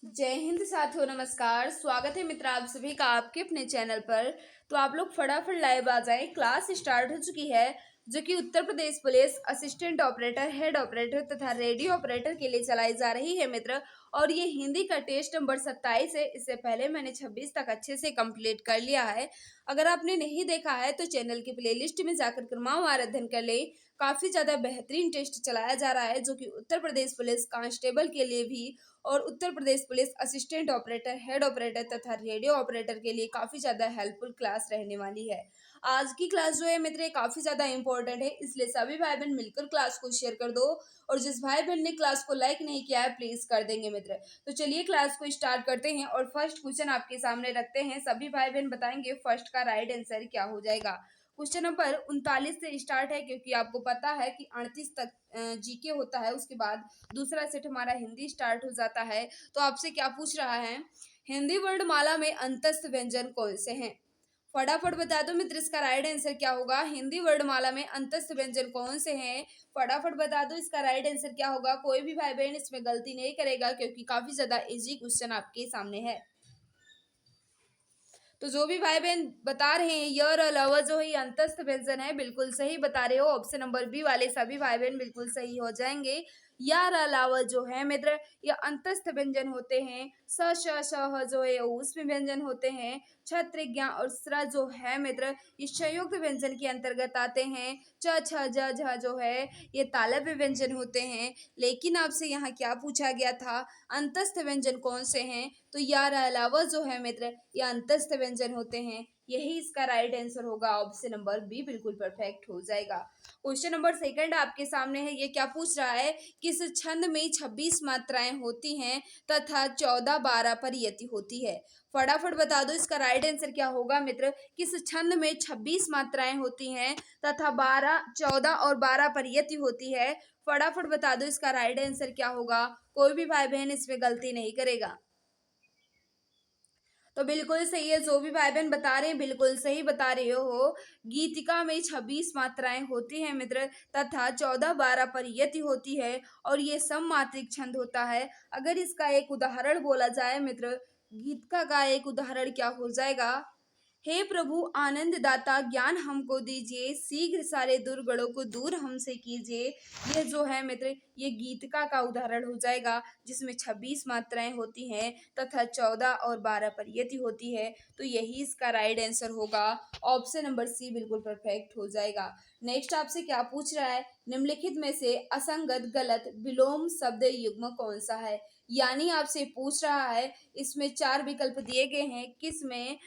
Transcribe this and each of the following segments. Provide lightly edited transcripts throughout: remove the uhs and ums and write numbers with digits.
जय हिंद साथियों, नमस्कार। स्वागत है मित्र आप सभी का आपके अपने चैनल पर। तो आप लोग फटाफट लाइव आ जाएं। क्लास स्टार्ट हो चुकी है जो कि Uttar Pradesh police assistant operator, head operator तथा रेडियो ऑपरेटर के लिए चलाई जा रही है मित्र। और ये हिंदी का टेस्ट नंबर 27 है। इससे पहले मैंने 26 तक अच्छे से कंप्लीट कर लिया है। अगर आपने नहीं देखा है तो चैनल की प्लेलिस्ट में जाकर क्रमवार अध्ययन कर ले। काफी ज्यादा बेहतरीन टेस्ट चलाया जा रहा है जो कि उत्तर प्रदेश पुलिस कांस्टेबल के लिए भी और Uttar Pradesh police assistant operator, head operator तथा रेडियो ऑपरेटर के लिए काफ़ी ज़्यादा हेल्पफुल क्लास रहने वाली है। आज की क्लास जो है मित्र काफ़ी ज़्यादा इंपॉर्टेंट है, इसलिए सभी भाई बहन मिलकर क्लास को शेयर कर दो। और जिस भाई बहन ने क्लास को लाइक नहीं किया है प्लीज़ कर देंगे मित्र। तो चलिए क्लास को स्टार्ट करते हैं और फर्स्ट क्वेश्चन आपके सामने रखते हैं। सभी भाई बहन बताएंगे फर्स्ट का राइट आंसर क्या हो जाएगा। क्वेश्चन नंबर 39 से स्टार्ट है, क्योंकि आपको पता है कि 38 तक जीके होता है, उसके बाद दूसरा सेट हमारा हिंदी स्टार्ट हो जाता है। तो आपसे क्या पूछ रहा है, हिंदी वर्णमाला में अंतस्थ व्यंजन कौन से हैं। फटाफट बता दो मित्र, इसका राइट आंसर क्या होगा। हिंदी वर्णमाला में अंतस्थ व्यंजन कौन से हैं, फटाफट बता दो इसका राइट आंसर क्या होगा। कोई भी भाई बहन इसमें गलती नहीं करेगा, क्योंकि काफी ज्यादा इजी क्वेश्चन आपके सामने है। तो जो भी भाई बहन बता रहे हैं य और अलावा जो है ये अंतस्थ व्यंजन है, बिल्कुल सही बता रहे हो। ऑप्शन नंबर बी वाले सभी भाई बहन बिल्कुल सही हो जाएंगे। यार अलावा जो है मित्र ये अंतस्थ व्यंजन होते हैं। स श श ह जो है उसमें व्यंजन होते हैं। छत्र ज्ञ और स्र जो है मित्र ये संयुक्त व्यंजन के अंतर्गत आते हैं। च छ ज झ जो है ये तालव्य व्यंजन होते हैं। लेकिन आपसे यहाँ क्या पूछा गया था, अंतस्थ व्यंजन कौन से हैं। तो यार अलावा जो है मित्र ये अंतस्थ व्यंजन होते हैं। यही इसका राइट आंसर होगा। ऑप्शन नंबर बी बिल्कुल परफेक्ट हो जाएगा। क्वेश्चन नंबर सेकंड आपके सामने है। ये क्या पूछ रहा है, किस छंद में 26 मात्राएं होती हैं तथा 14 12 पर यति होती है। फटाफट बता दो इसका राइट आंसर क्या होगा मित्र। किस छंद में 26 मात्राएं होती हैं तथा 12 14 और 12 पर यति होती है। फटाफट बता दो इसका राइट आंसर क्या होगा। कोई भी भाई बहन इसमें गलती नहीं करेगा। तो बिल्कुल सही है, जो भी भाई बहन बता रहे हैं बिल्कुल सही बता रहे हो। गीतिका में 26 मात्राएं होती हैं मित्र तथा 14 12 पर यति होती है और ये सममात्रिक छंद होता है। अगर इसका एक उदाहरण बोला जाए मित्र, गीतिका का एक उदाहरण क्या हो जाएगा। हे प्रभु आनंद दाता ज्ञान हमको दीजिए, शीघ्र सारे दुर्गुणों को दूर हमसे कीजिए। यह जो है मित्र ये गीतिका का उदाहरण हो जाएगा, जिसमें 26 मात्राएं होती हैं तथा 14 और 12 पर यति होती है। तो यही इसका राइट आंसर होगा। ऑप्शन नंबर सी बिल्कुल परफेक्ट हो जाएगा। नेक्स्ट आपसे क्या पूछ रहा है, निम्नलिखित में से असंगत गलत विलोम शब्द युग्म कौन सा है। यानी आपसे पूछ रहा है, इसमें 4 विकल्प दिए गए हैं, किसमें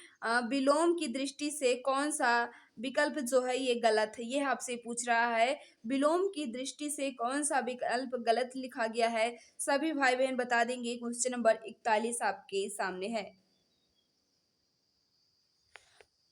विलोम की दृष्टि से कौन सा विकल्प जो है ये गलत है। ये आपसे पूछ रहा है, विलोम की दृष्टि से कौन सा विकल्प गलत लिखा गया है। सभी भाई बहन बता देंगे। क्वेश्चन नंबर 41 आपके सामने है।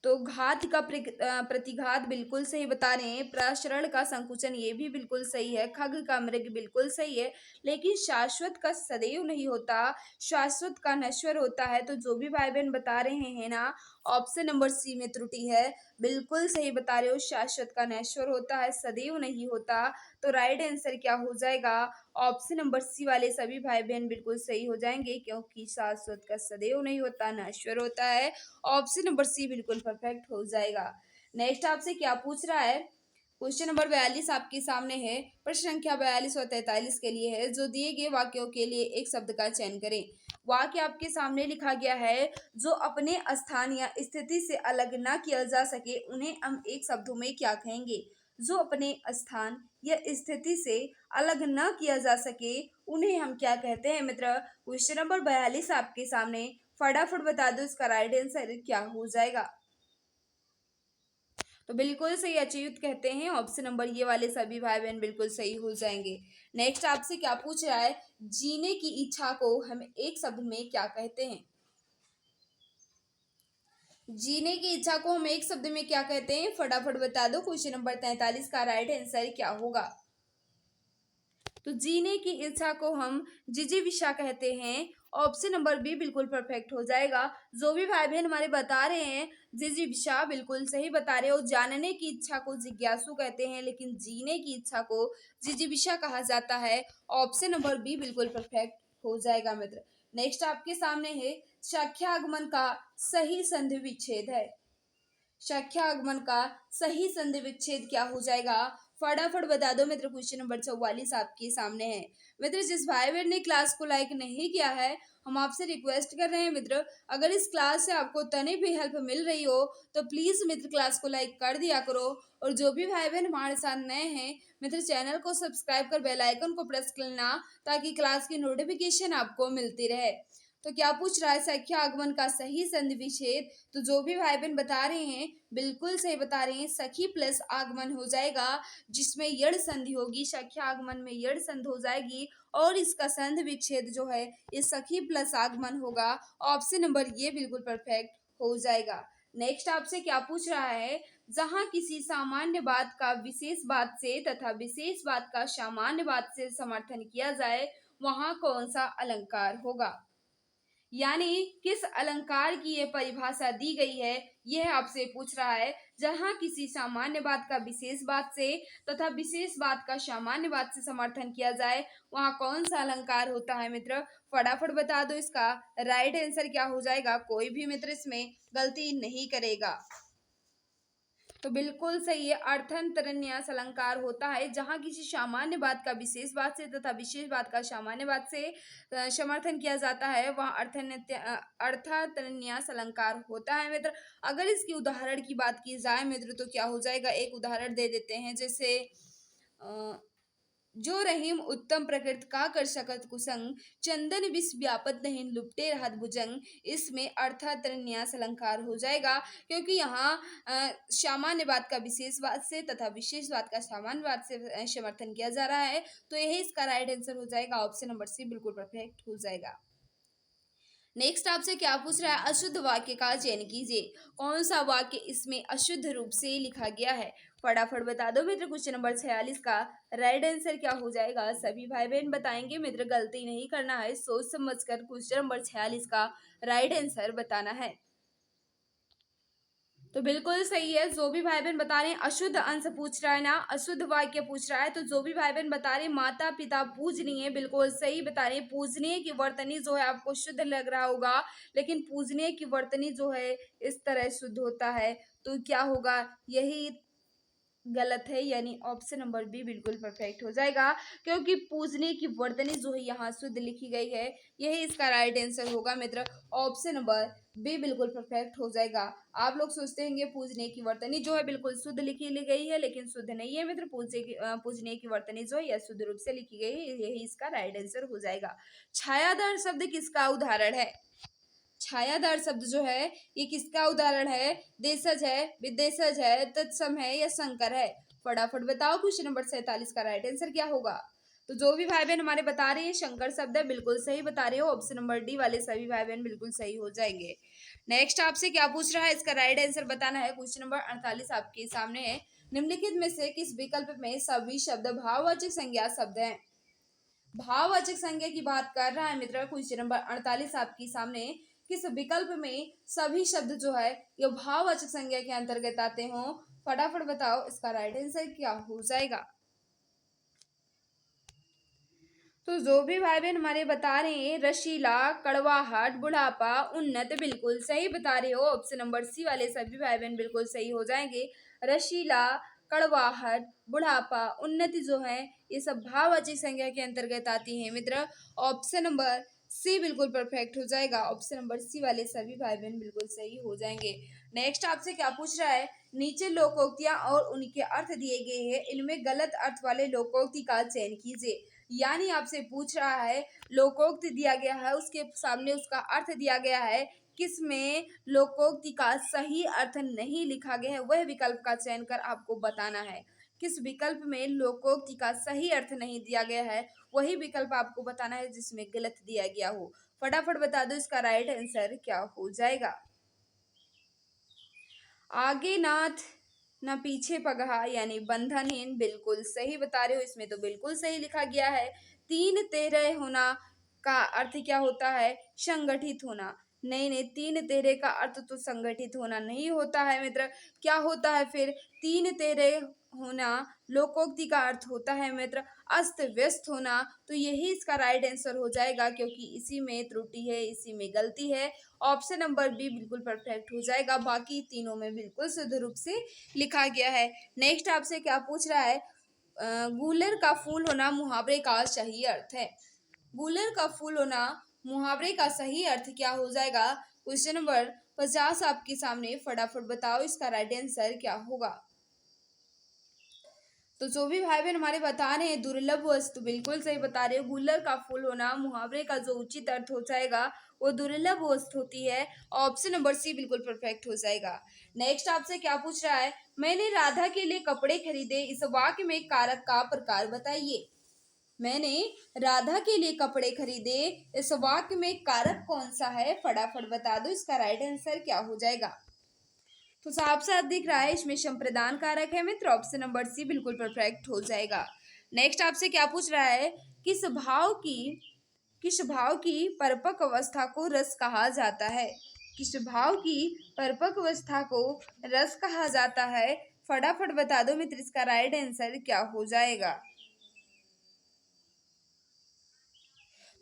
तो घात का प्रतिघात बिल्कुल सही बता रहे हैं। प्रसरण का संकुचन ये भी बिल्कुल सही है। खग का मृग बिल्कुल सही है। लेकिन शाश्वत का सदैव नहीं होता, शाश्वत का नश्वर होता है। तो जो भी भाई बहन बता रहे हैं ना, ऑप्शन नंबर सी में त्रुटि है। बिल्कुल सही बता रहे हो, शाश्वत का नश्वर होता है, सदैव नहीं होता। तो राइट आंसर क्या हो जाएगा। ऑप्शन नंबर सी वाले सभी भाई बहन बिल्कुल सही हो जाएंगे, क्योंकि शाश्वत का सदैव नहीं होता, नश्वर होता है। ऑप्शन नंबर सी बिल्कुल परफेक्ट हो जाएगा। नेक्स्ट आपसे क्या पूछ रहा है, क्वेश्चन नंबर 42 आपके सामने है। प्रश्न संख्या 42 और 43 के लिए है। जो दिए गए वाक्यों के लिए एक शब्द का चयन करें। वाक्य आपके सामने लिखा गया है, जो अपने स्थान या स्थिति से अलग ना किया जा सके उन्हें हम एक शब्दों में क्या कहेंगे। जो अपने स्थान या स्थिति से अलग ना किया जा सके उन्हें हम क्या कहते हैं मित्र। क्वेश्चन नंबर 42 आपके सामने, फटाफट बता दो इसका राइट आंसर क्या हो जाएगा। तो बिल्कुल सही अच्युत कहते हैं। ऑप्शन नंबर ये वाले सभी भाई बहन बिल्कुल सही हो जाएंगे। नेक्स्ट आपसे क्या पूछ रहा है, जीने की इच्छा को हम एक शब्द में क्या कहते हैं। जीने की इच्छा को हम एक शब्द में क्या कहते हैं, फटाफट बता दो। क्वेश्चन नंबर 43 का राइट आंसर क्या होगा। तो जीने की इच्छा को हम जिजीविषा कहते हैं। ऑप्शन नंबर बी बिल्कुल परफेक्ट हो जाएगा। जो भी भाई बहन हमारे बता रहे हैं जिजीविषा बिल्कुल सही बता रहे हो। जानने की इच्छा को जिज्ञासु कहते हैं, लेकिन जीने की इच्छा को जिजीविषा कहा जाता है। ऑप्शन नंबर बी बिल्कुल परफेक्ट हो जाएगा मित्र। नेक्स्ट आपके सामने है शाख्यागमन का सही संधि विच्छेद है। शाख्यागमन का सही संधि विच्छेद क्या हो जाएगा, फटाफट बता दो मित्र। क्वेश्चन नंबर 44 आपके सामने है। मित्र जिस भाई बहन ने क्लास को लाइक नहीं किया है, हम आपसे रिक्वेस्ट कर रहे हैं मित्र, अगर इस क्लास से आपको तनी भी हेल्प मिल रही हो तो प्लीज मित्र क्लास को लाइक कर दिया करो। और जो भी भाई बहन हमारे साथ नए हैं मित्र, चैनल को सब्सक्राइब कर बेल आइकन को प्रेस कर लेना ताकि क्लास की नोटिफिकेशन आपको मिलती रहे। तो क्या पूछ रहा है, संख्या आगमन का सही संधि विच्छेद। तो जो भी भाई बहन बता रहे हैं बिल्कुल सही बता रहे हैं, सखी प्लस आगमन हो जाएगा जिसमें यड़ संधि होगी। संख्या आगमन में यड़ संधि हो जाएगी और इसका संधि विच्छेद जो है ये सखी प्लस आगमन होगा। ऑप्शन नंबर ये बिल्कुल परफेक्ट हो जाएगा। नेक्स्ट आपसे क्या पूछ रहा है, जहां किसी सामान्य बात का विशेष बात से तथा विशेष बात का सामान्य बात से समर्थन किया जाए वहां कौन सा अलंकार होगा। यानी किस अलंकार की ये परिभाषा दी गई है, यह आपसे पूछ रहा है। जहां किसी सामान्य बात का विशेष बात से तथा विशेष बात का सामान्य बात से समर्थन किया जाए वहां कौन सा अलंकार होता है मित्र, फटाफट बता दो। इसका राइट आंसर क्या हो जाएगा, कोई भी मित्र इसमें गलती नहीं करेगा। तो बिल्कुल सही है, अर्थांतरन्यास अलंकार होता है जहां किसी सामान्य बात का विशेष बात से तथा विशेष बात का सामान्य बात से समर्थन किया जाता है, वहाँ अर्थांतरन्यास अलंकार होता है मित्र। अगर इसकी उदाहरण की बात की जाए मित्र तो क्या हो जाएगा, एक उदाहरण दे देते हैं। जैसे जो रहीम उत्तम प्रकृति का कर सकत कुसंग, चंदन विष व्यापत नहीं लुप्टे रहत भुजंग, इसमें अर्थांतरन्यास अलंकार हो जाएगा क्योंकि यहाँ सामान्य बात का विशेष बात से तथा विशेष बात का सामान्य बात से समर्थन किया जा रहा है। तो यही इसका राइट आंसर हो जाएगा, ऑप्शन नंबर सी बिल्कुल परफेक्ट हो जाएगा। नेक्स्ट आपसे क्या पूछ रहा है, अशुद्ध वाक्य का चयन कीजिए। कौन सा वाक्य इसमें अशुद्ध रूप से लिखा गया है, फटाफट बता दो मित्र। क्वेश्चन नंबर 46 का राइट आंसर क्या हो जाएगा, सभी भाई बहन बताएंगे मित्र, गलती नहीं करना है, सोच समझकर क्वेश्चन नंबर 46 का राइट आंसर बताना है। तो बिल्कुल सही है, जो भी भाई बहन बता रहे हैं अशुद्ध अंश पूछ रहा है ना, अशुद्ध वाक्य पूछ रहा है। तो जो भी भाई बहन बता रहे हैं माता पिता पूजनीय, बिल्कुल सही बता रहे हैं। पूजनीय की वर्तनी जो है आपको शुद्ध लग रहा होगा, लेकिन पूजनीय की वर्तनी जो है इस तरह शुद्ध होता है। तो क्या होगा, यही गलत है, यानी ऑप्शन नंबर बी बिल्कुल परफेक्ट हो जाएगा क्योंकि पूजने की वर्तनी जो है यहाँ शुद्ध लिखी गई है, यही इसका राइट आंसर होगा मित्र। ऑप्शन नंबर बी बिल्कुल परफेक्ट हो जाएगा। आप लोग सोचते हैं पूजने की वर्तनी जो है बिल्कुल शुद्ध लिखी गई है, लेकिन शुद्ध नहीं है मित्र। पूजने की वर्तनी जो है यह शुद्ध रूप से लिखी गई है, यही इसका राइट आंसर हो जाएगा। छायादार शब्द किसका उदाहरण है, छायादार शब्द जो है ये किसका उदाहरण है, देशज है, विदेशज है, तत्सम है या संकर है, फटाफट बताओ। क्वेश्चन नंबर 47 का राइट आंसर क्या होगा। तो जो भी भाई बहन हमारे बता रहे हैं शंकर शब्द है, बिल्कुल सही बता रहे हो, ऑप्शन नंबर डी वाले सभी भाई बहन बिल्कुल सही हो जाएंगे। नेक्स्ट आपसे क्या पूछ रहा है, इसका राइट आंसर बताना है। क्वेश्चन नंबर 48 आपके सामने है। निम्नलिखित में से किस विकल्प में सभी शब्द भाववाचक संज्ञा शब्द हैं। भाववाचक संज्ञा की बात कर रहा है मित्र, क्वेश्चन नंबर 48 आपके सामने। किस विकल्प में सभी शब्द जो है ये भाववाचक संज्ञा के अंतर्गत आते हो, फटाफट बताओ। इसका राइट आंसर क्या हो जाएगा। तो जो भी भाई बहन हमारे बता रहे हैं रशीला, कड़वाहट, बुढ़ापा, उन्नत, बिल्कुल सही बता रहे हो, ऑप्शन नंबर सी वाले सभी भाई बहन बिल्कुल सही हो जाएंगे। रशीला, कड़वाहट, बुढ़ापा, उन्नति जो है ये सब भाववाचक संज्ञा के अंतर्गत आती है मित्र। ऑप्शन नंबर सी बिल्कुल परफेक्ट हो जाएगा, ऑप्शन नंबर सी वाले सभी भाई बहन बिल्कुल सही हो जाएंगे। नेक्स्ट आपसे क्या पूछ रहा है, नीचे लोकोक्तियां और उनके अर्थ दिए गए हैं, इनमें गलत अर्थ वाले लोकोक्ति का चयन कीजिए। यानी आपसे पूछ रहा है लोकोक्ति दिया गया है, उसके सामने उसका अर्थ दिया गया है, किसमें लोकोक्ति का सही अर्थ नहीं लिखा गया है वह विकल्प का चयन कर आपको बताना है। किस विकल्प में लोकोक्ति का सही अर्थ नहीं दिया गया है वही विकल्प आपको बताना है जिसमें गलत दिया गया हो, फटाफट बता दो। इसका राइट आंसर क्या हो जाएगा। आगे नाथ न पीछे पगहा यानी बंधनहीन, बिल्कुल सही बता रहे हो, इसमें तो बिल्कुल सही लिखा गया है। तीन तेरह होना का अर्थ क्या होता है, संगठित होना। नहीं नहीं, तीन तेरे का अर्थ तो संगठित होना नहीं होता है मित्र। क्या होता है फिर? तीन तेरे होना लोकोक्ति का अर्थ होता है मित्र अस्त व्यस्त होना। तो यही इसका राइट आंसर हो जाएगा, क्योंकि इसी में त्रुटि है, इसी में गलती है। ऑप्शन नंबर बी बिल्कुल परफेक्ट हो जाएगा, बाकी तीनों में बिल्कुल शुद्ध रूप से लिखा गया है। नेक्स्ट आपसे क्या पूछ रहा है? गूलर का फूल होना मुहावरे का सही अर्थ है। गूलर का फूल होना मुहावरे का सही अर्थ क्या हो जाएगा? क्वेश्चन नंबर 50 आपके सामने, फटाफट बताओ इसका राइट आंसर क्या होगा। तो जो भी भाई बहन हमारे बता रहे हैं दुर्लभ वस्तु, बिल्कुल सही बता रहे हो। गुल्लर का फूल होना मुहावरे का जो उचित अर्थ हो जाएगा वो दुर्लभ वस्तु होती है। ऑप्शन नंबर सी बिल्कुल परफेक्ट हो जाएगा। नेक्स्ट आपसे क्या पूछ रहा है? मैंने राधा के लिए कपड़े खरीदे, इस वाक्य में कारक का प्रकार बताइए। मैंने राधा के लिए कपड़े खरीदे, इस वाक्य में कारक कौन सा है? फटाफट बता दो इसका राइट आंसर क्या हो जाएगा। तो साफ साफ दिख रहा है इसमें संप्रदान कारक है मित्र। ऑप्शन नंबर सी बिल्कुल परफेक्ट हो जाएगा। नेक्स्ट आपसे क्या पूछ रहा है? किस भाव की किस भाव की परिपक्व अवस्था को रस कहा जाता है? किस भाव की परिपक्व अवस्था को रस कहा जाता है? फटाफट बता दो मित्र इसका राइट आंसर क्या हो जाएगा।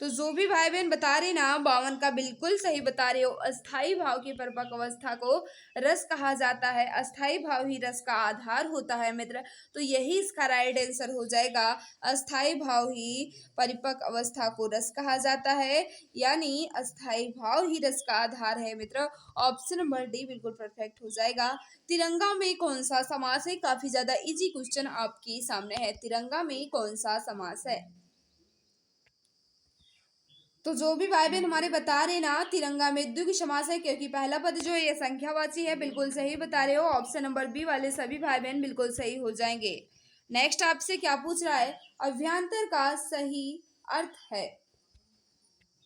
तो जो भी भाई बहन बता रहे ना 52 का बिल्कुल सही बता रहे हो। अस्थाई भाव की परिपक्व अवस्था को रस कहा जाता है। अस्थाई भाव ही रस का आधार होता है मित्र। तो यही इसका राइट आंसर हो जाएगा। अस्थाई भाव ही परिपक्व अवस्था को रस कहा जाता है, यानी अस्थाई भाव ही रस का आधार है मित्र। ऑप्शन नंबर डी बिल्कुल परफेक्ट हो जाएगा। तिरंगा में कौन सा समास है? काफी ज्यादा इजी क्वेश्चन आपके सामने है। तिरंगा में कौन सा समास है? तो जो भी भाई बहन हमारे बता रहे ना तिरंगा में द्विगु समास है, क्योंकि पहला पद जो है ये संख्यावाची है। बिल्कुल सही बता रहे हो। ऑप्शन नंबर बी वाले सभी भाई बहन बिल्कुल सही हो जाएंगे। नेक्स्ट आपसे क्या पूछ रहा है? अभ्यंतर का सही अर्थ है।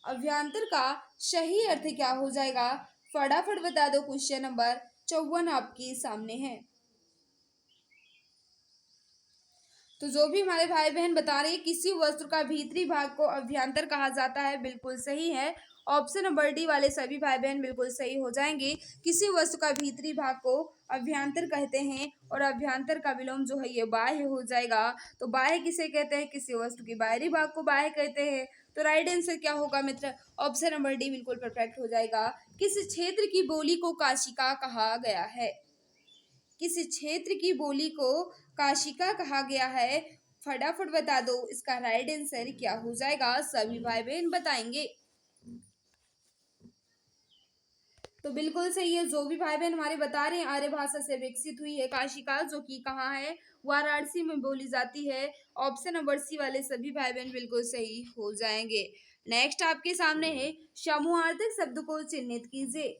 अभ्यंतर का सही अर्थ क्या हो जाएगा? फटाफट बता दो। क्वेश्चन नंबर 54 आपके सामने है। तो जो भी हमारे भाई बहन बता रहे हैं किसी वस्त्र का भीतरी भाग को अभ्यंतर कहा जाता है, बिल्कुल सही है। ऑप्शन नंबर डी वाले सभी भाई बहन बिल्कुल सही हो जाएंगे। किसी वस्तु का भीतरी भाग को अभ्यंतर कहते हैं, और अभ्यंतर का विलोम जो है ये बाह्य हो जाएगा। तो बाह्य किसे कहते हैं? किसी वस्तु के बाहरी भाग को बाह्य कहते हैं। तो राइट आंसर क्या होगा मित्र? ऑप्शन नंबर डी बिल्कुल परफेक्ट हो जाएगा। किस क्षेत्र की बोली को काशिका कहा गया है? किस क्षेत्र की बोली को काशिका कहा गया है? फटाफट बता दो इसका राइट आंसर क्या हो जाएगा। सभी भाई बहन बताएंगे। तो बिल्कुल सही है। जो भी भाई बहन हमारे बता रहे हैं आर्य भाषा से विकसित हुई है काशिका, जो कि कहाँ है? वाराणसी में बोली जाती है। ऑप्शन नंबर सी वाले सभी भाई बहन बिल्कुल सही हो जाएंगे। नेक्स्ट आपके सामने है समूहार्थक शब्द को चिन्हित कीजिए।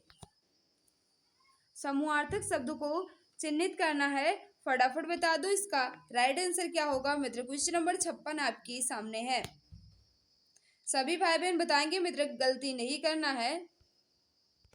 समूहार्थक शब्द को चिन्हित करना है। फटाफट बता दो इसका राइट आंसर क्या होगा मित्र। क्वेश्चन नंबर 56 आपके सामने है। सभी भाई बहन बताएंगे मित्र, गलती नहीं करना है।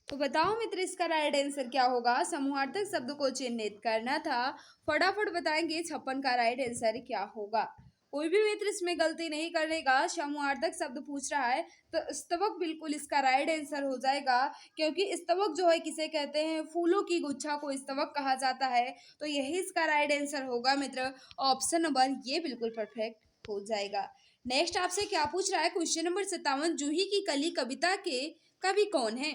तो बताओ मित्र इसका राइट आंसर क्या होगा। समूहार्थक शब्द को चिन्हित करना था। फटाफट बताएंगे 56 का राइट आंसर क्या होगा। कोई भी मित्र इसमें गलती नहीं करेगा। समूहार्थक शब्द पूछ रहा है तो स्तवक बिल्कुल इसका राइट आंसर हो जाएगा, क्योंकि स्तवक जो है किसे कहते हैं? फूलों की गुच्छा को स्तवक कहा जाता है। तो यही इसका राइट आंसर होगा मित्र। ऑप्शन नंबर ये बिल्कुल परफेक्ट हो जाएगा। नेक्स्ट आपसे क्या पूछ रहा है? क्वेश्चन नंबर 57, जूही की कली कविता के कवि कौन है?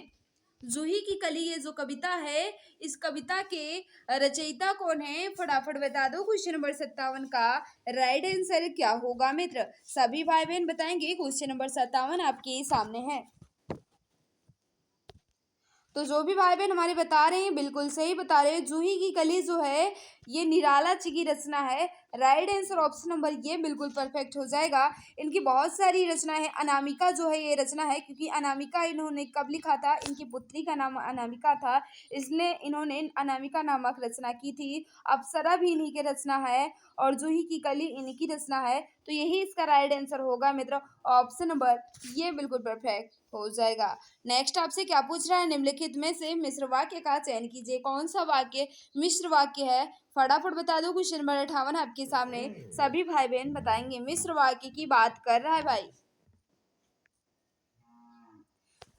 जूही की कली ये जो कविता है, इस कविता के रचयिता कौन है? फटाफट बता दो क्वेश्चन नंबर 57 का राइट आंसर क्या होगा मित्र। सभी भाई बहन बताएंगे। क्वेश्चन नंबर 57 आपके सामने है। तो जो भी भाई बहन हमारे बता रहे हैं बिल्कुल सही बता रहे हैं। जूही की कली जो है ये निराला जी की रचना है। राइट आंसर ऑप्शन नंबर ये बिल्कुल परफेक्ट हो जाएगा। इनकी बहुत सारी रचना है। अनामिका जो है ये रचना है, क्योंकि अनामिका इन्होंने कब लिखा था? इनकी पुत्री का नाम अनामिका था, इसलिए इन्होंने अनामिका नामक रचना की थी। अप्सरा भी इन्हीं की रचना है, और जूही की कली इनकी रचना है। तो यही इसका राइट आंसर होगा मित्र। ऑप्शन नंबर ये बिल्कुल परफेक्ट हो जाएगा। नेक्स्ट आपसे क्या पूछ रहा है? निम्नलिखित में से मिश्र वाक्य का चयन कीजिए। कौन सा वाक्य मिश्र वाक्य है? फटाफट बता दो। क्वेश्चन नंबर 58 आपके सामने, सभी भाई बहन बताएंगे। मिश्र वाक्य की बात कर रहा है भाई।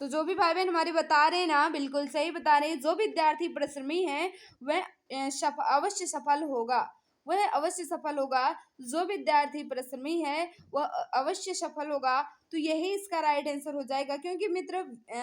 तो जो भी भाई बहन हमारे बता रहे हैं ना, बिल्कुल सही बता रहे हैं। जो विद्यार्थी परिश्रमी है वह अवश्य सफल होगा। वह अवश्य सफल होगा। जो विद्यार्थी परिश्रमी है वह अवश्य सफल होगा। तो यही इसका राइट आंसर हो जाएगा, क्योंकि मित्र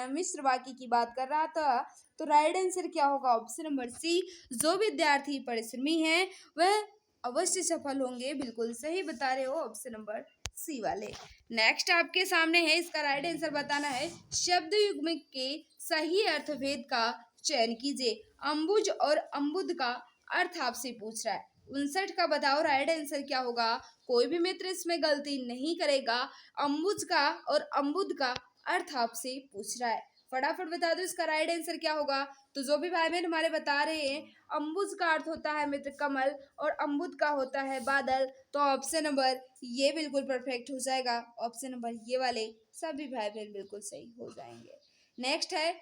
मिश्र वाक्य की बात कर रहा था। तो राइट आंसर क्या होगा? Option number C. जो विद्यार्थी परिश्रमी है वह अवश्य सफल होंगे। बिल्कुल सही बता रहे हो, ऑप्शन नंबर सी वाले। नेक्स्ट आपके सामने है, इसका राइट आंसर बताना है। शब्द युग्म के सही अर्थभेद का चयन कीजिए। अंबुज और अम्बुद का अर्थ आपसे पूछ रहा है। 59 का बताओ राइट आंसर क्या होगा? कोई भी मित्र इसमें गलती नहीं करेगा। अंबुज का और अम्बुद का अर्थ आपसे पूछ रहा है। फटाफट बता दो इसका राइट आंसर क्या होगा। तो जो भी भाई बहन हमारे बता रहे हैं, अंबुज का अर्थ होता है मित्र कमल और अम्बुद का होता है बादल। तो ऑप्शन नंबर ये बिल्कुल परफेक्ट हो जाएगा। ऑप्शन नंबर ये वाले सभी भाई बहन बिल्कुल सही हो जाएंगे। नेक्स्ट है,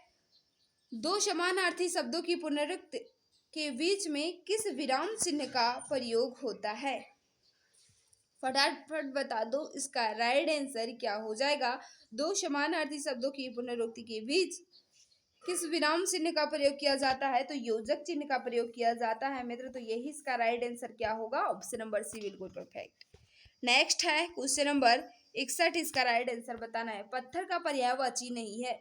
दो समानार्थी शब्दों की पुनरुक्ति के बीच में किस विराम चिन्ह का प्रयोग होता है? फटाफट बता दो इसका राइट आंसर क्या हो जाएगा। दो समानार्थी शब्दों की पुनरुक्ति के बीच किस विराम चिन्ह का प्रयोग किया जाता है? तो योजक चिन्ह का प्रयोग किया जाता है मित्र। तो यही इसका राइट आंसर क्या होगा? ऑप्शन नंबर सी बिल्कुल परफेक्ट। नेक्स्ट है क्वेश्चन नंबर 61, इसका राइट आंसर बताना है। पत्थर का पर्यायवाची नहीं है।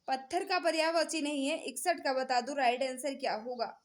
पत्थर का पर्यायवाची नहीं है। 61 का बता दो राइट आंसर क्या होगा।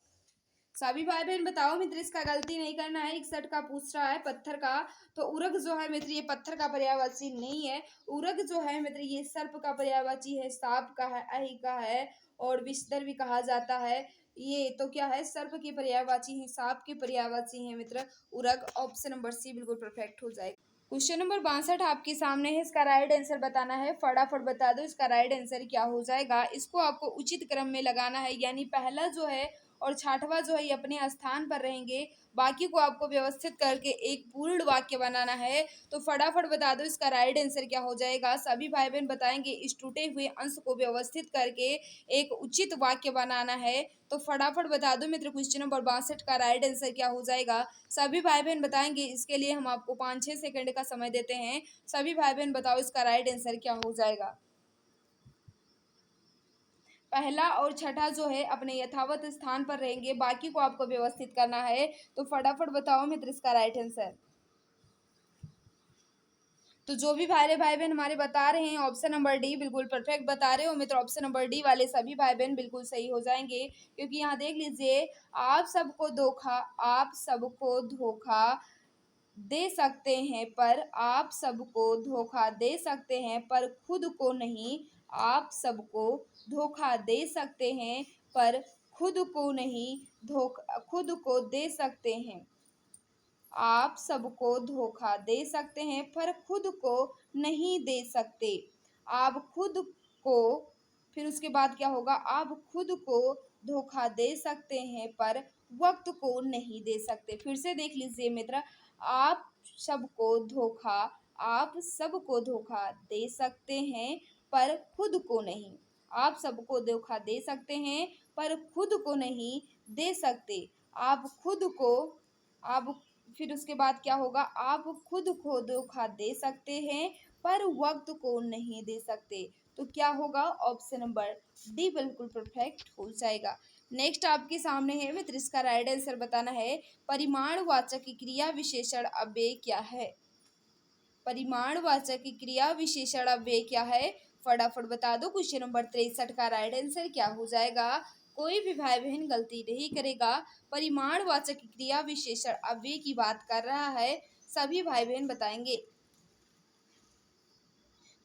सभी भाई बहन बताओ मित्र, इसका गलती नहीं करना है। 61 का पूछ रहा है पत्थर का। तो उरग जो है मित्र ये पत्थर का पर्यायवाची नहीं है। उरग जो है मित्र ये सर्प का पर्यायवाची है, सांप का है, अहि का है और विषधर भी कहा जाता है। ये तो क्या है? सर्प की पर्यायवाची है, सांप की पर्यायवाची है मित्र उरग। ऑप्शन नंबर सी बिल्कुल परफेक्ट हो जाएगा। क्वेश्चन नंबर 62 आपके सामने है, इसका राइट आंसर बताना है। फटाफट बता दो इसका राइट आंसर क्या हो जाएगा। इसको आपको उचित क्रम में लगाना है, यानी पहला जो है और छठवां जो है ये अपने स्थान पर रहेंगे। बाकी को आपको व्यवस्थित करके एक पूर्ण वाक्य बनाना है। तो फटाफट बता दो इसका राइट आंसर क्या हो जाएगा। सभी भाई बहन बताएंगे इस टूटे हुए अंश को व्यवस्थित करके एक उचित वाक्य बनाना है। तो फटाफट बता दो मित्र क्वेश्चन नंबर 62 का राइट आंसर क्या हो जाएगा। सभी भाई बहन बताएंगे, इसके लिए हम आपको 5-6 सेकंड का समय देते हैं। सभी भाई बहन बताओ इसका राइट आंसर क्या हो जाएगा। पहला और छठा जो है अपने यथावत स्थान पर रहेंगे, बाकी को आपको व्यवस्थित करना है। तो फटाफट बताओ मित्र इसका राइट आंसर। तो जो भी भाई बहन हमारे बता रहे हैं ऑप्शन नंबर डी बिल्कुल परफेक्ट बता रहे हो मित्र। ऑप्शन नंबर डी वाले सभी भाई बहन बिल्कुल सही हो जाएंगे, क्योंकि यहाँ देख लीजिए, आप सबको धोखा दे सकते हैं पर आप सबको धोखा दे सकते हैं पर खुद को नहीं। आप सबको धोखा दे सकते हैं पर खुद को नहीं, धोखा खुद को दे सकते हैं। आप सबको धोखा दे सकते हैं पर खुद को नहीं दे सकते। आप खुद को, फिर उसके बाद क्या होगा? आप खुद को धोखा दे सकते हैं पर वक्त को नहीं दे सकते। फिर से देख लीजिए मित्र, आप सबको धोखा आप सबको धोखा दे सकते हैं पर खुद को नहीं। आप सबको धोखा दे सकते हैं पर खुद को नहीं दे सकते। आप खुद को आप फिर उसके बाद क्या होगा? आप खुद को धोखा दे सकते हैं पर वक्त को नहीं दे सकते। तो क्या होगा? ऑप्शन नंबर डी बिल्कुल परफेक्ट हो जाएगा। नेक्स्ट आपके सामने है मित्र, इसका राइट आंसर बताना है। परिमाणवाचक क्रिया विशेषण अव्यय क्या है? परिमाणवाचक क्रिया विशेषण अव्यय क्या है? फटाफट बता दो। क्वेश्चन नंबर 63 का राइट आंसर क्या हो जाएगा। कोई भी भाई बहन गलती नहीं करेगा। परिमाणवाचक क्रिया विशेषण अव्यय की बात कर रहा है, सभी भाई बहन बताएंगे।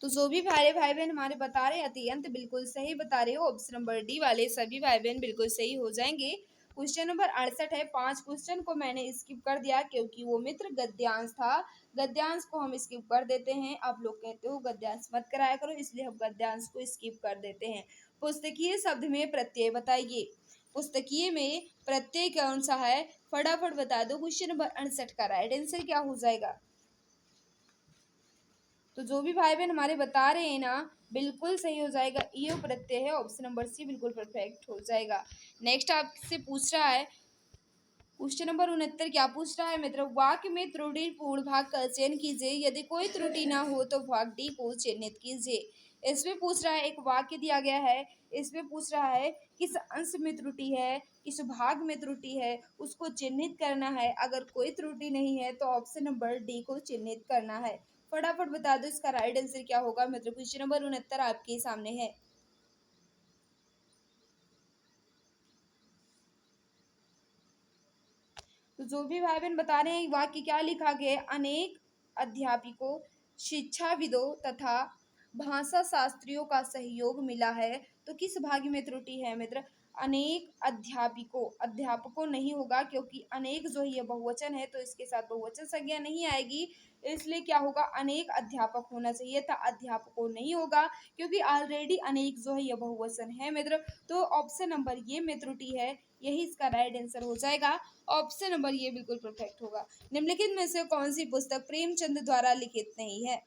तो जो भी भाई बहन हमारे बता रहे हैं अत्यंत बिल्कुल सही बता रहे हो। ऑप्शन नंबर डी वाले सभी भाई बहन बिल्कुल सही हो जाएंगे। क्वेश्चन नंबर 68 है। 5 क्वेश्चन को मैंने स्किप कर दिया क्योंकि वो मित्र गद्यांश था। गद्यांश को हम स्किप कर देते हैं। आप लोग कहते हो गद्यांश मत कराया करो, इसलिए हम गद्यांश को स्किप कर देते हैं। पुस्तकीय शब्द में प्रत्यय बताइए। पुस्तकीय में प्रत्यय कौन सा है? फटाफट बता दो। क्वेश्चन नंबर 68 का राइट आंसर क्या हो जाएगा। तो जो भी भाई बहन हमारे बता रहे हैं ना, बिल्कुल सही हो जाएगा। ये प्रत्यय है। ऑप्शन नंबर सी बिल्कुल परफेक्ट हो जाएगा। नेक्स्ट आपसे पूछ रहा है क्वेश्चन नंबर 69, क्या पूछ रहा है मित्र? वाक्य में त्रुटिपूर्ण भाग का चयन कीजिए। यदि कोई त्रुटि ना हो तो भाग डी को चिन्हित कीजिए। इसमें पूछ रहा है, एक वाक्य दिया गया है, इसमें पूछ रहा है किस अंश में त्रुटि है, किस भाग में त्रुटि है, उसको चिन्हित करना है। अगर कोई त्रुटि नहीं है तो ऑप्शन नंबर डी को चिन्हित करना है। फटाफट बता दो इसका राइट आंसर क्या होगा मित्र। क्वेश्चन नंबर 69 आपके सामने है। तो जो भी भाई बहन बता रहे हैं वाक्य क्या लिखा गया है, अनेक अध्यापकों, शिक्षाविदों तथा भाषा शास्त्रियों का सहयोग मिला है। तो किस भाग में त्रुटि है मित्र? अनेक अध्यापकों, अध्यापकों नहीं होगा क्योंकि अनेक जो है ये बहुवचन है तो इसके साथ बहुवचन संज्ञा नहीं आएगी, इसलिए क्या होगा, अनेक अध्यापक होना चाहिए था, अध्यापकों नहीं होगा क्योंकि ऑलरेडी अनेक जो है ये बहुवचन है मित्र। तो ऑप्शन नंबर ये में त्रुटि है, यही इसका राइट आंसर हो जाएगा। ऑप्शन नंबर ये बिल्कुल परफेक्ट होगा। निम्नलिखित में से कौन सी पुस्तक प्रेमचंद द्वारा लिखित नहीं है?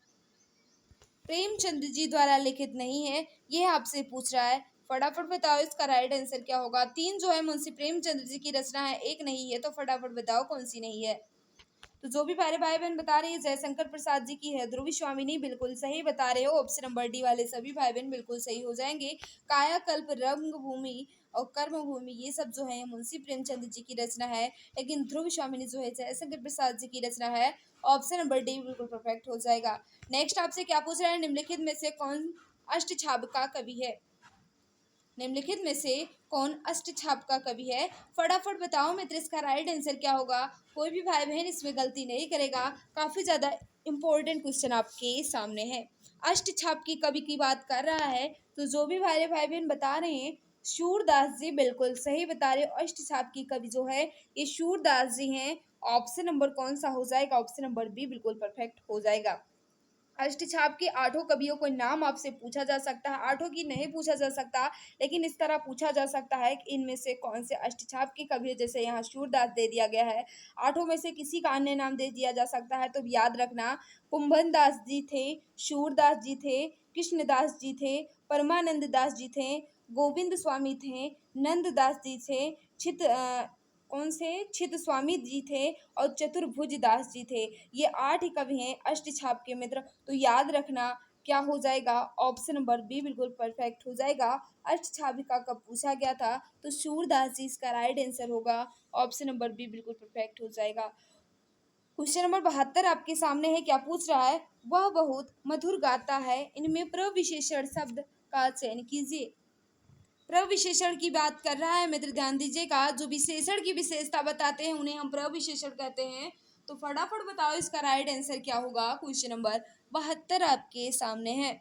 प्रेमचंद जी द्वारा लिखित नहीं है, ये आपसे पूछ रहा है। फटाफट बताओ इसका राइट आंसर क्या होगा। तीन जो है मुंशी प्रेमचंद जी की रचना है, एक नहीं है, तो फटाफट बताओ कौन सी नहीं है। तो जो भी प्यारे भाई बहन बता रहे हैं जयशंकर प्रसाद जी की है। ध्रुवी स्वामिनी बिल्कुल सही बता रहे हो। ऑप्शन नंबर डी वाले सभी भाई बहन बिल्कुल सही हो जाएंगे। कायाकल्प, रंगभूमि और कर्मभूमि ये सब जो है मुंशी प्रेमचंद जी की रचना है, लेकिन ध्रुव स्वामिनी जो है जयशंकर प्रसाद जी की रचना है। ऑप्शन नंबर डी बिल्कुल परफेक्ट हो जाएगा। नेक्स्ट आपसे क्या पूछ रहा है, निम्नलिखित में से कौन अष्टछाप का कवि है? निम्नलिखित में से कौन अष्टछाप का कवि है? फटाफट बताओ मित्र इसका राइट आंसर क्या होगा। कोई भी भाई बहन इसमें गलती नहीं करेगा, काफी ज्यादा इंपॉर्टेंट क्वेश्चन आपके सामने है। अष्टछाप की कवि की बात कर रहा है, तो जो भी भाई बहन बता रहे हैं सूरदास जी बिल्कुल सही बता रहे हो। अष्टछाप की कवि जो है ये सूरदास जी हैं। ऑप्शन नंबर कौन सा हो जाएगा? ऑप्शन नंबर बी बिल्कुल परफेक्ट हो जाएगा। अष्टछाप के आठों कवियों को नाम आपसे पूछा जा सकता है, आठों की नहीं पूछा जा सकता, लेकिन इस तरह पूछा जा सकता है कि इनमें से कौन से अष्टछाप के कवि, जैसे यहाँ सूरदास दे दिया गया है, आठों में से किसी का अन्य नाम दे दिया जा सकता है। तो याद रखना, कुंभन दास जी थे, सूरदास जी थे, कृष्णदास जी थे, परमानंद दास जी थे, गोविंद स्वामी थे, नंददास जी थे, कौन से छित स्वामी जी थे और चतुर्भुज दास जी थे। ये 8 ही कवि हैं अष्टछाप के मित्र। तो याद रखना क्या हो जाएगा, ऑप्शन नंबर बी बिल्कुल परफेक्ट हो जाएगा। अष्टछापिका कब पूछा गया था? तो सूरदास जी इसका राइट आंसर होगा। ऑप्शन नंबर बी बिल्कुल परफेक्ट हो जाएगा। क्वेश्चन नंबर 72 आपके सामने है। क्या पूछ रहा है? वह बहुत मधुर गाता है, इनमें प्रविशेषण शब्द का चयन कीजिए। प्रविशेषण की बात कर रहा है मित्र, ध्यान दीजिएगा। जो विशेषण की विशेषता बताते हैं उन्हें हम प्रविशेषण कहते हैं। तो फटाफट बताओ इसका राइट आंसर क्या होगा। क्वेश्चन नंबर 72 आपके सामने है।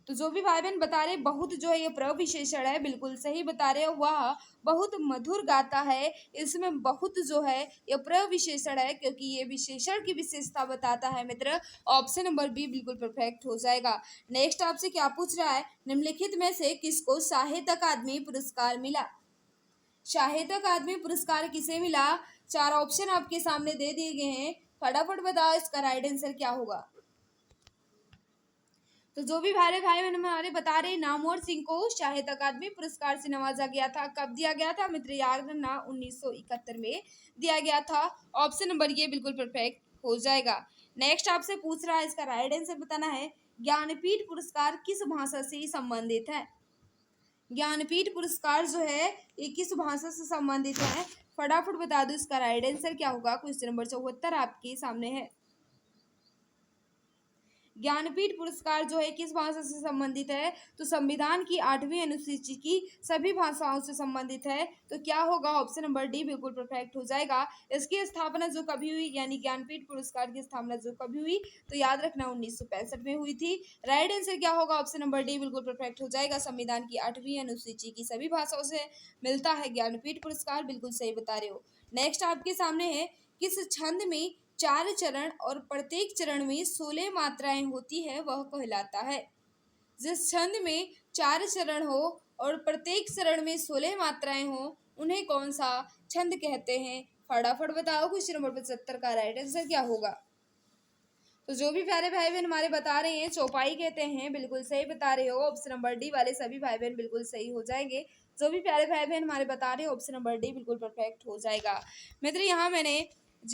तो जो भी भाई बहन बता रहे बहुत जो है ये प्रविशेषण है, बिल्कुल सही बता रहे हो। वह बहुत मधुर गाता है, इसमें बहुत जो है ये प्रविशेषण है क्योंकि ये विशेषण की विशेषता बताता है मित्र। ऑप्शन नंबर बी बिल्कुल परफेक्ट हो जाएगा। नेक्स्ट आपसे क्या पूछ रहा है, निम्नलिखित में से किसको साहित्य अकादमी पुरस्कार मिला? साहित्य अकादमी पुरस्कार किसे मिला? चार ऑप्शन आपके सामने दे दिए गए हैं, फटाफट बताओ इसका राइट आंसर क्या होगा। तो जो भी भाई बहन हमारे बता रहे नामवर सिंह को साहित्य अकादमी पुरस्कार से नवाजा गया था। कब दिया गया था मित्र? याद रखना 1971 में दिया गया था। ऑप्शन नंबर ये बिल्कुल परफेक्ट हो जाएगा। नेक्स्ट आपसे पूछ रहा है, इसका राइट आंसर बताना है। ज्ञानपीठ पुरस्कार किस भाषा से संबंधित है? ज्ञानपीठ पुरस्कार जो है ये किस भाषा से संबंधित है? फटाफट बता दो इसका राइट आंसर क्या होगा। क्वेश्चन नंबर 74 आपके सामने है। ज्ञानपीठ पुरस्कार जो है किस भाषा से संबंधित है? तो संविधान की 8वीं अनुसूची की सभी भाषाओं से संबंधित है। तो क्या होगा? ऑप्शन नंबर डी बिल्कुल परफेक्ट हो जाएगा। इसकी स्थापना जो कभी हुई, यानी ज्ञानपीठ पुरस्कार की स्थापना जो कभी हुई, तो याद रखना 1965 में हुई थी। राइट आंसर क्या होगा? ऑप्शन नंबर डी बिल्कुल परफेक्ट हो जाएगा। संविधान की 8वीं अनुसूची की सभी भाषाओं से मिलता है ज्ञानपीठ पुरस्कार, बिल्कुल सही बता रहे हो। नेक्स्ट आपके सामने है, किस छंद में 4 चरण और प्रत्येक चरण में 16 मात्राएं होती है वह कहलाता है? जिस छंद में 4 चरण हो और प्रत्येक चरण में 16 मात्राएं हो उन्हें कौन सा छंद कहते हैं? फटाफट बताओ। क्वेश्चन नंबर 75 का राइट आंसर क्या होगा। तो जो भी प्यारे भाई बहन हमारे बता रहे हैं चौपाई कहते हैं, बिल्कुल सही बता रहे हो। ऑप्शन नंबर डी वाले सभी भाई बहन बिल्कुल सही हो जाएंगे। जो भी प्यारे भाई बहन हमारे बता रहे हो ऑप्शन नंबर डी बिल्कुल परफेक्ट हो जाएगा। मित्र यहाँ मैंने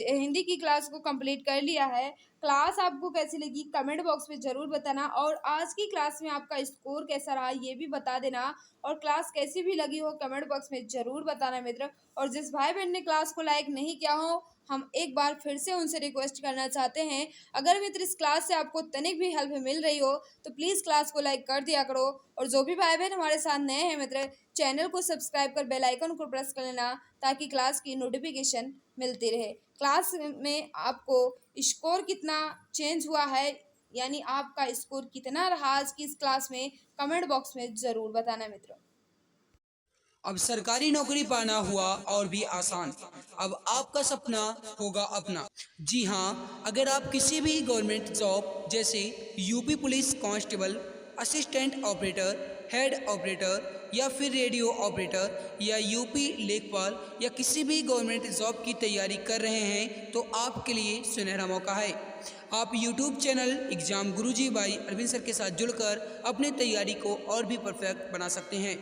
हिंदी की क्लास को कंप्लीट कर लिया है। क्लास आपको कैसी लगी कमेंट बॉक्स में ज़रूर बताना और आज की क्लास में आपका स्कोर कैसा रहा ये भी बता देना और क्लास कैसी भी लगी हो कमेंट बॉक्स में ज़रूर बताना मित्र। और जिस भाई बहन ने क्लास को लाइक नहीं किया हो, हम एक बार फिर से उनसे रिक्वेस्ट करना चाहते हैं, अगर मित्र इस क्लास से आपको तनिक भी हेल्प मिल रही हो तो प्लीज़ क्लास को लाइक कर दिया करो। और जो भी भाई बहन हमारे साथ नए हैं मित्र, चैनल को सब्सक्राइब कर बेल आइकन को प्रेस कर लेना ताकि क्लास की नोटिफिकेशन मिलती रहे। क्लास में आपको स्कोर कितना चेंज हुआ है, यानी आपका स्कोर कितना रहा आज की इस क्लास में, कमेंट बॉक्स में ज़रूर बताना मित्रों। अब सरकारी नौकरी पाना हुआ और भी आसान। अब आपका सपना होगा अपना। जी हाँ, अगर आप किसी भी गवर्नमेंट जॉब जैसे UP police constable, assistant operator, head operator या फिर रेडियो ऑपरेटर या यूपी लेखपाल या किसी भी गवर्नमेंट जॉब की तैयारी कर रहे हैं तो आपके लिए सुनहरा मौका है। आप YouTube channel exam Guruji by Arvind sir के साथ जुड़कर अपनी तैयारी को और भी परफेक्ट बना सकते हैं।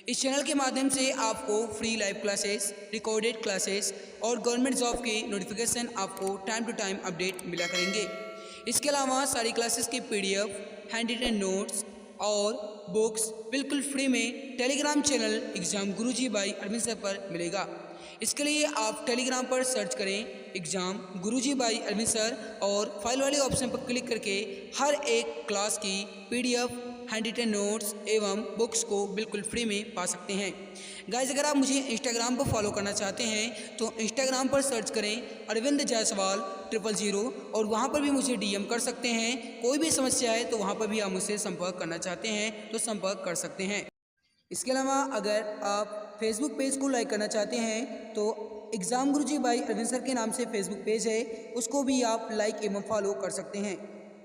इस चैनल के माध्यम से आपको free live classes, recorded classes और गवर्नमेंट जॉब के नोटिफिकेशन आपको टाइम टू टाइम अपडेट मिला करेंगे। इसके अलावा सारी क्लासेस के पीडीएफ, हैंड रिटन नोट्स और बुक्स बिल्कुल फ्री में Telegram channel exam Guruji by Arvind sir पर मिलेगा। इसके लिए आप टेलीग्राम पर सर्च करें exam Guruji by Arvind sir और फाइल वाले ऑप्शन पर क्लिक करके हर एक क्लास की पीडीएफ, हैंड रिटन नोट्स एवं बुक्स को बिल्कुल फ्री में पा सकते हैं। गाइज, अगर आप मुझे इंस्टाग्राम पर फॉलो करना चाहते हैं तो इंस्टाग्राम पर सर्च करें अरविंद जायसवाल 000 और वहाँ पर भी मुझे डीएम कर सकते हैं। कोई भी समस्या है तो वहाँ पर भी आप मुझसे संपर्क करना चाहते हैं तो संपर्क कर सकते हैं। इसके अलावा अगर आप फेसबुक पेज को लाइक करना चाहते हैं तो exam Guruji by Arvind sir के नाम से फेसबुक पेज है, उसको भी आप लाइक एवं फॉलो कर सकते हैं।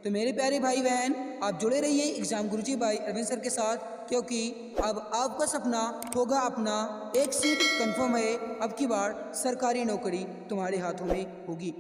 तो मेरे प्यारे भाई बहन, आप जुड़े रहिए exam Guruji by Arvind sir के साथ, क्योंकि अब आपका सपना होगा अपना। एक सीट कंफर्म है, अब की बार सरकारी नौकरी तुम्हारे हाथों में होगी।